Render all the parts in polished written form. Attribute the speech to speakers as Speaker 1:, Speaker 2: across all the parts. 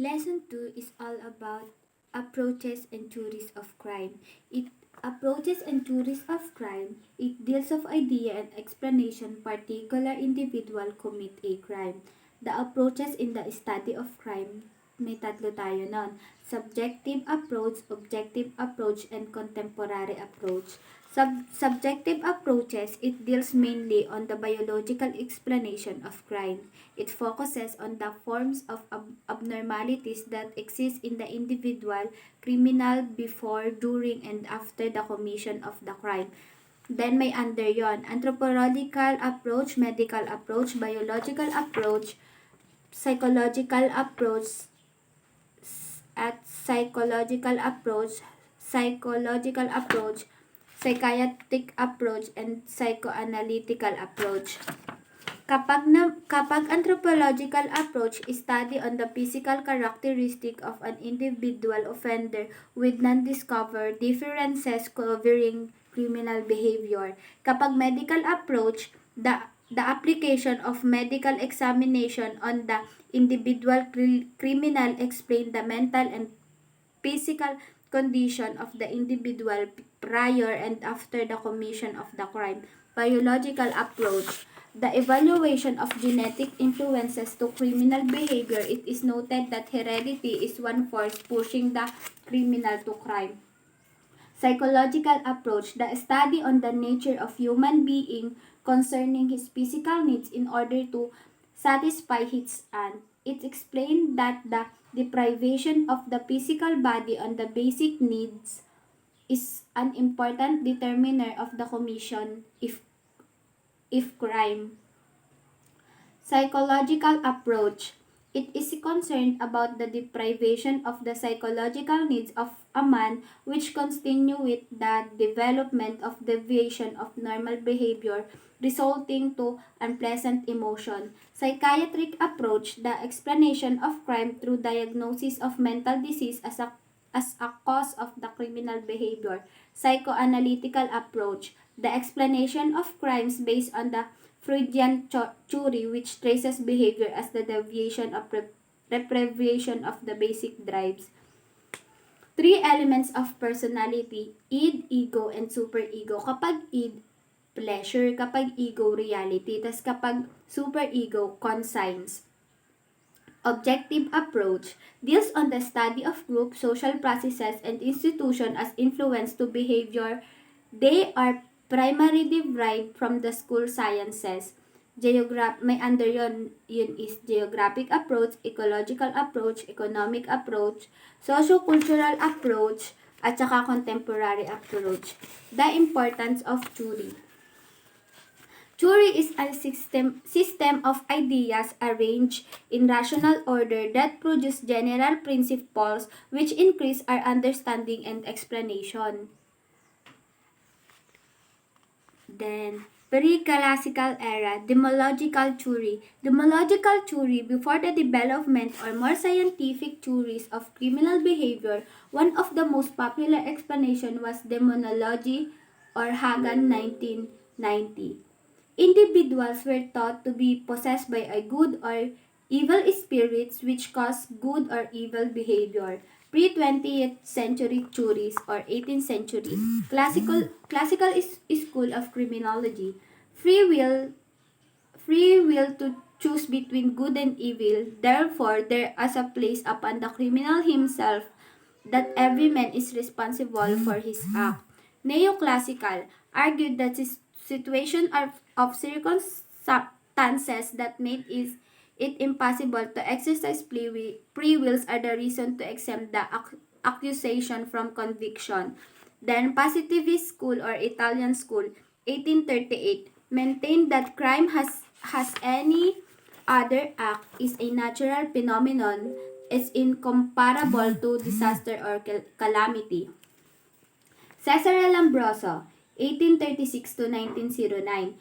Speaker 1: Lesson 2 is all about approaches and theories of crime. It approaches and theories of crime. It deals of idea and explanation particular individual commit a crime. The approaches in the study of crime, may tatlo tayo nun. Subjective approach, objective approach, and contemporary approach. Subjective approaches, it deals mainly on the biological explanation of crime. It focuses on the forms of abnormalities that exist in the individual criminal before, during, and after the commission of the crime. Then may under yon, anthropological approach, medical approach, biological approach, psychological approach, at psychological approach, psychiatric approach, and psychoanalytical approach. Kapag anthropological approach, study on the physical characteristic of an individual offender with non-discovered differences covering criminal behavior. Kapag medical approach, the application of medical examination on the individual criminal explain the mental and physical condition of the individual prior and after the commission of the crime. Biological approach. The evaluation of genetic influences to criminal behavior. It is noted that heredity is one force pushing the criminal to crime. Psychological approach. The study on the nature of human being concerning his physical needs in order to satisfy his and it explained that the deprivation of the physical body on the basic needs is an important determiner of the commission if crime. Psychological approach. It is concerned about the deprivation of the psychological needs of a man which continue with the development of deviation of normal behavior resulting to unpleasant emotion. Psychiatric approach, the explanation of crime through diagnosis of mental disease as a cause of the criminal behavior. Psychoanalytical approach, the explanation of crimes based on the Freudian theory which traces behavior as the deviation of deprivation of the basic drives. Three elements of personality, id, ego, and superego. Kapag id, pleasure. Kapag ego, reality. Tas kapag superego, conscience. Objective approach deals on the study of group, social processes, and institution as influence to behavior. They are primarily derived from the school sciences. May under yun is geographic approach, ecological approach, economic approach, socio-cultural approach, at saka contemporary approach. The importance of theory. Theory is a system of ideas arranged in rational order that produce general principles which increase our understanding and explanation. Then, pre-classical era, demological theory. Demological theory, before the development or more scientific theories of criminal behavior, one of the most popular explanation was demonology or Hagan 1990. Individuals were thought to be possessed by a good or evil spirits which cause good or evil behavior. Pre-20th century theories or 18th century classical school of criminology. Free will to choose between good and evil. Therefore, there is a place upon the criminal himself that every man is responsible for his act. Neoclassical argued that situation of circumstances that made it impossible to exercise free wills are the reason to exempt the accusation from conviction. Then Positivist School or Italian School, 1838, maintained that crime has any other act is a natural phenomenon is incomparable to disaster or calamity. Cesare Lombroso, 1836 to 1909.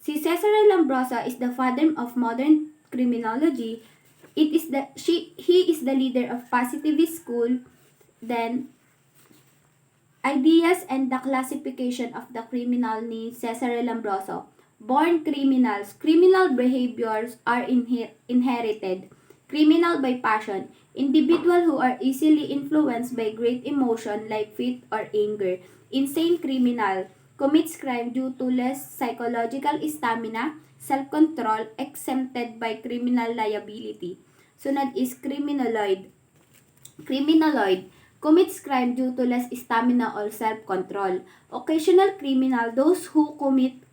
Speaker 1: Si Cesare Lombroso is the father of modern criminology. He is the leader of positivist school. Then ideas and the classification of the criminal ni Cesare Lombroso. Born criminals. Criminal behaviors are inherited. Criminal by passion. Individual who are easily influenced by great emotion like fear or anger. Insane criminal. Commits crime due to less psychological stamina, self-control, exempted by criminal liability. Sunod is criminaloid. Criminaloid commits crime due to less stamina or self-control. Occasional criminal, those who commit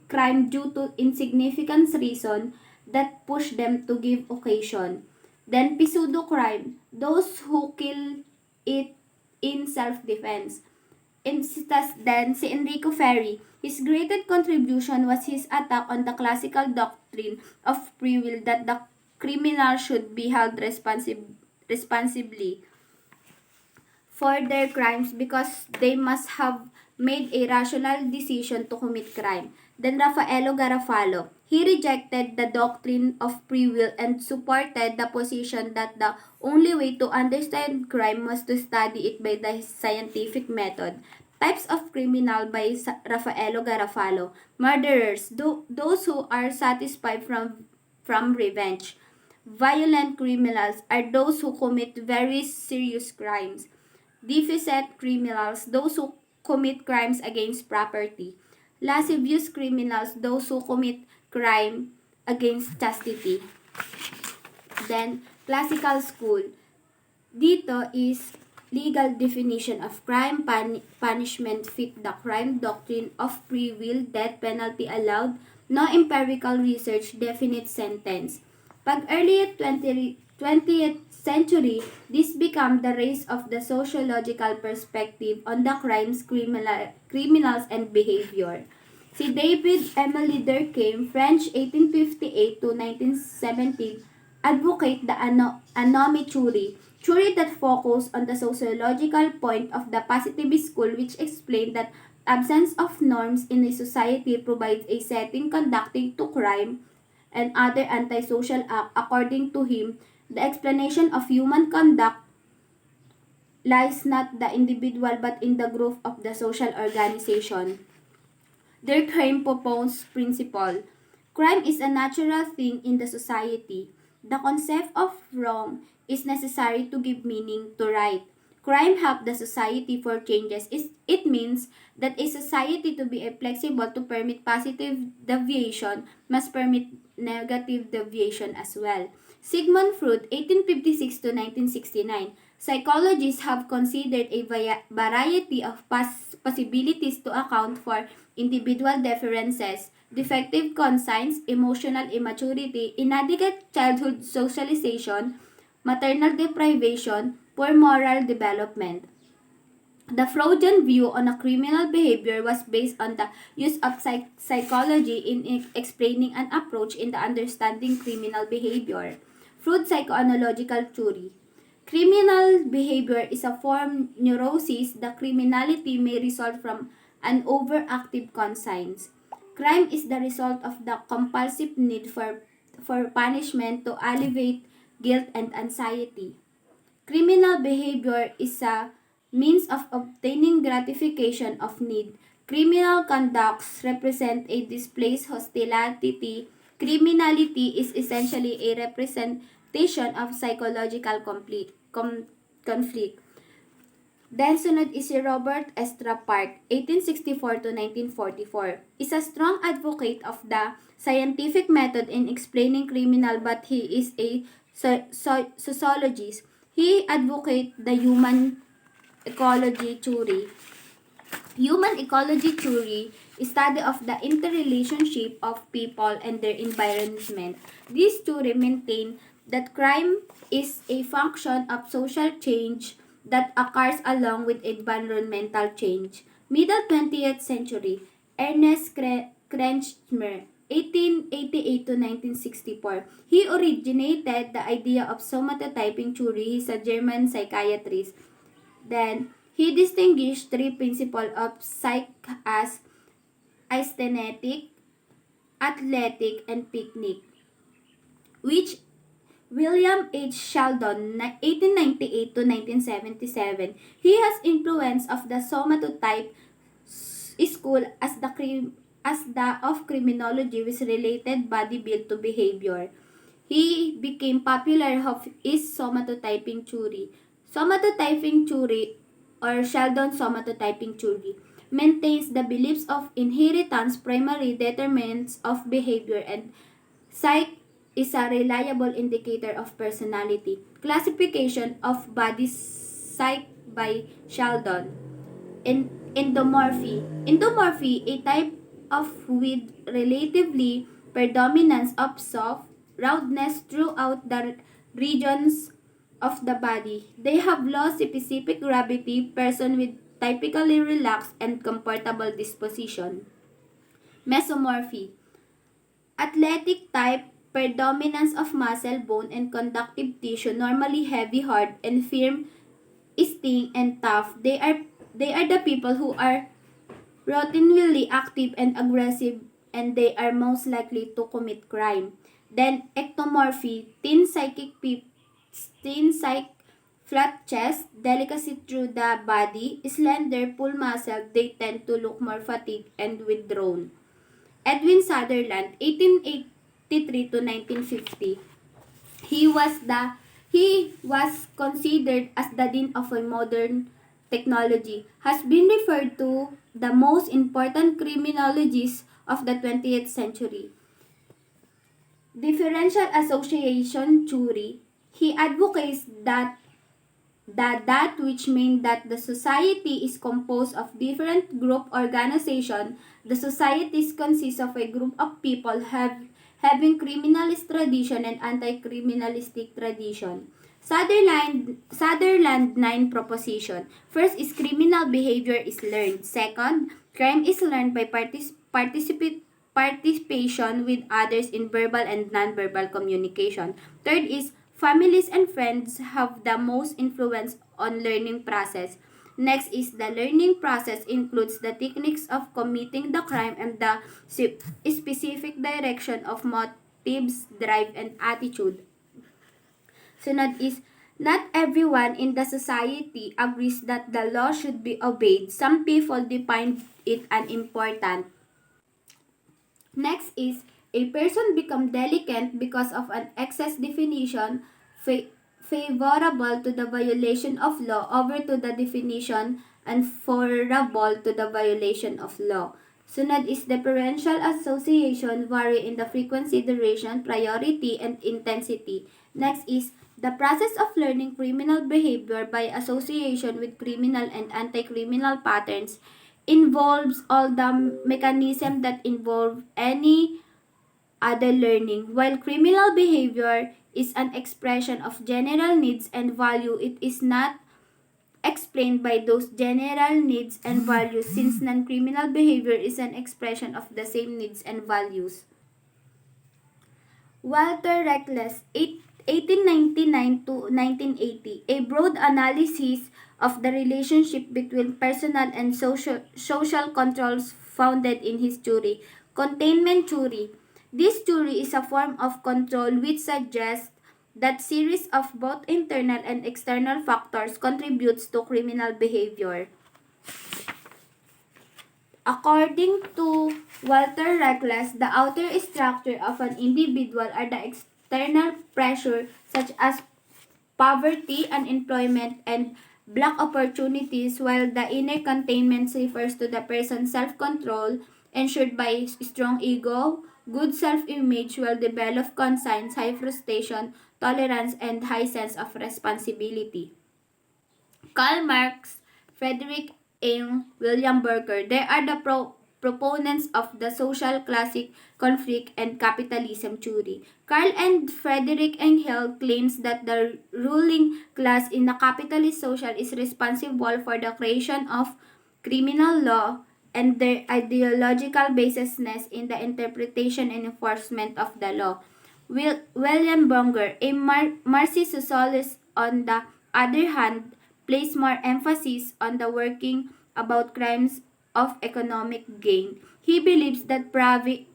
Speaker 1: crime due to insignificant reason that push them to give occasion. Then pseudo crime, those who kill it in self-defense. Then si Enrico Ferri, his greatest contribution was his attack on the classical doctrine of free will that the criminal should be held responsibly for their crimes because they must have made a rational decision to commit crime. Then Raffaello Garofalo, he rejected the doctrine of free will and supported the position that the only way to understand crime was to study it by the scientific method. Types of criminal by Raffaello Garofalo. Murderers, those who are satisfied from revenge. Violent criminals are those who commit very serious crimes. Deficient criminals, those who commit crimes against property. Lascivious criminals, those who commit crime against chastity. Then, classical school. Dito is legal definition of crime, punishment fit the crime, doctrine of free will, death penalty allowed, no empirical research, definite sentence. Pag early 20th century, this became the race of the sociological perspective on the criminals and behavior. Si David Emily Durkheim, French 1858 to 1917, advocate the anomie theory that focus on the sociological point of the positivist school which explained that absence of norms in a society provides a setting conducting to crime and other antisocial acts. According to him, the explanation of human conduct lies not the individual but in the group of the social organization. Durkheim proposed principle. Crime is a natural thing in the society. The concept of wrong is necessary to give meaning to right. Crime helps the society for changes. It means that a society to be flexible to permit positive deviation must permit negative deviation as well. Sigmund Freud, 1856 to 1969. Psychologists have considered a variety of possibilities to account for individual differences, defective conscience, emotional immaturity, inadequate childhood socialization, maternal deprivation, poor moral development. The Freudian view on a criminal behavior was based on the use of psychology in explaining an approach in the understanding criminal behavior. Freud psychoanalytical theory. Criminal behavior is a form neurosis. The criminality may result from an overactive conscience. Crime is the result of the compulsive need for punishment to alleviate guilt and anxiety. Criminal behavior is a means of obtaining gratification of need. Criminal conducts represent a displaced hostility. Criminality is essentially a representation of psychological conflict. Then sunod is si Robert Estra Park, 1864 to 1944. Is a strong advocate of the scientific method in explaining criminal but he is a sociologist. He advocates the human ecology theory. Human ecology theory is study of the interrelationship of people and their environment. This theory maintains that crime is a function of social change that occurs along with environmental change. Middle 20th century, Ernest Kretschmer, 1888 to 1964. He originated the idea of somatotyping theory. He's a German psychiatrist. Then, he distinguished three principles of psych as aesthetic, athletic, and picnic, which William H. Sheldon, 1898 to 1977, he has influence of the somatotype school as the of criminology with related body build to behavior. he became popular is somatotyping theory. Somatotyping theory, or Sheldon somatotyping theory, maintains the beliefs of inheritance primary determinants of behavior, and psych is a reliable indicator of personality. Classification of body psych by Sheldon. Endomorphy. Endomorphy, a type of with relatively predominance of soft roundness throughout the regions of the body. They have low specific gravity, person with typically relaxed and comfortable disposition. Mesomorphy. Athletic type, predominance of muscle, bone, and conductive tissue, normally heavy, hard, and firm, sting, and tough. They are the people who are routinely active and aggressive, and they are most likely to commit crime. Then ectomorphy, thin psych, flat chest, delicacy through the body, slender, full muscle, they tend to look more fatigued and withdrawn. Edwin Sutherland, 1883 to 1950. He was the he was considered as the dean of a modern technology, has been referred to the most important criminologist of the 20th century. Differential association theory. He advocates that which means that the society is composed of different group organization. The societies consist of a group of people having criminalist tradition and anti-criminalistic tradition. Sutherland 9 proposition. First is criminal behavior is learned. Second, crime is learned by participation with others in verbal and non-verbal communication. Third is families and friends have the most influence on learning process. Next is the learning process includes the techniques of committing the crime and the specific direction of motives, drive, and attitude. Sunod is, not everyone in the society agrees that the law should be obeyed. Some people define it unimportant. Next is, a person become delinquent because of an excess definition favorable to the violation of law over to the definition unfavorable to the violation of law. Sunod is differential association vary in the frequency, duration, priority, and intensity. Next is the process of learning criminal behavior by association with criminal and anti-criminal patterns involves all the mechanisms that involve any other learning. While criminal behavior is an expression of general needs and value, it is not explained by those general needs and values since non-criminal behavior is an expression of the same needs and values. Walter Reckless, 1899 to 1980, a broad analysis of the relationship between personal and social controls founded in his theory. Containment theory. This theory is a form of control which suggests that series of both internal and external factors contributes to criminal behavior. According to Walter Reckless, the outer structure of an individual are the external pressure such as poverty, unemployment, and black opportunities, while the inner containment refers to the person's self-control ensured by strong ego, good self-image, well-developed conscience, high frustration, tolerance, and high sense of responsibility. Karl Marx, Frederick Engels, William Burger, they are the proponents of the social classic conflict and capitalism theory. Karl and Frederick Engels claims that the ruling class in the capitalist social is responsible for the creation of criminal law and their ideological basisness in the interpretation and enforcement of the law. William Burger, a Marxist socialist, on the other hand, place more emphasis on the working about crimes of economic gain. He believes that profit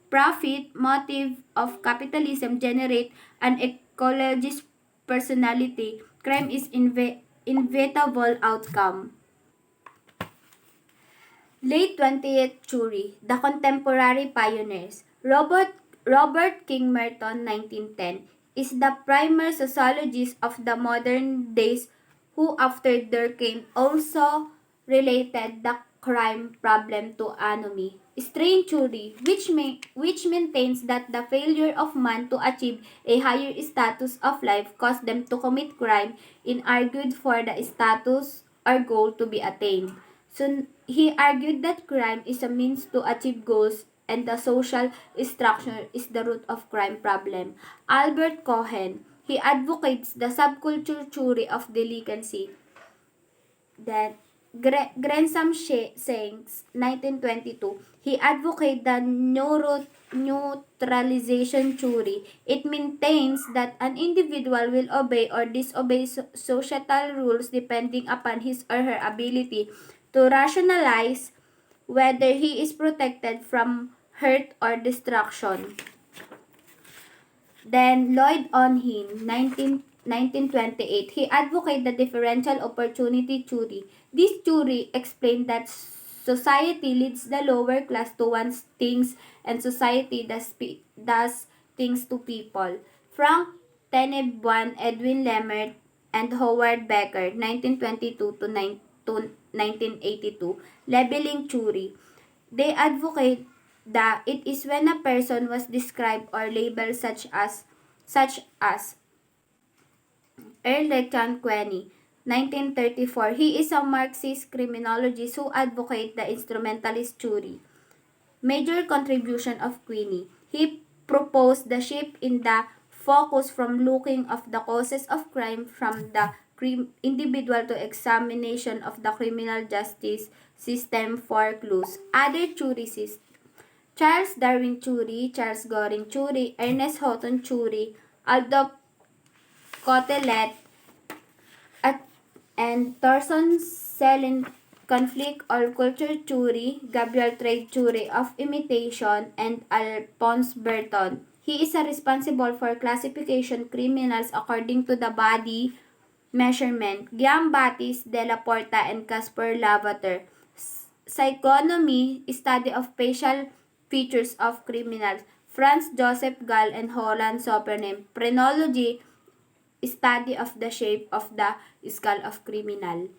Speaker 1: motive of capitalism generate an ecologist personality. Crime is inevitable outcome. Late 20th century, the contemporary pioneers. Robert King Merton, 1910. is the primer sociologist of the modern days who after Durkheim also related the crime problem to anomy. Strain theory, which maintains that the failure of man to achieve a higher status of life caused them to commit crime, in argued for the status or goal to be attained. So he argued that crime is a means to achieve goals and the social structure is the root of crime problem. Albert Cohen, he advocates the subculture theory of delinquency that Gresham Shanks, 1922, he advocated the neutralization theory. It maintains that an individual will obey or disobey societal rules depending upon his or her ability to rationalize whether he is protected from hurt or destruction. Then Lloyd Onhin, 1928, he advocated the differential opportunity theory. This theory explained that society leads the lower class to want things and society does things to people. Frank Tenenbaum, Edwin Lemert, and Howard Becker, 1922 to 1982, labeling theory. They advocate that it is when a person was described or labeled such as Erle Queni, 1934. He is a Marxist criminologist who advocates the instrumentalist theory. Major contribution of Queenie. He proposed the shift in the focus from looking of the causes of crime from the individual to examination of the criminal justice system for clues. Other theorists: Charles Darwin theory, Charles Goring theory, Ernest Houghton theory, Aldo Cotelet, and Thorson Selin conflict or culture theory, Gabriel Trade theory of imitation, and Alphonse Burton. He is responsible for classification criminals according to the body measurement. Giambattista, Della Porta, and Caspar Lavater. Psychonomy, study of facial features of criminals. Franz Joseph Gall and Holland Sopername. Phrenology, study of the shape of the skull of criminal.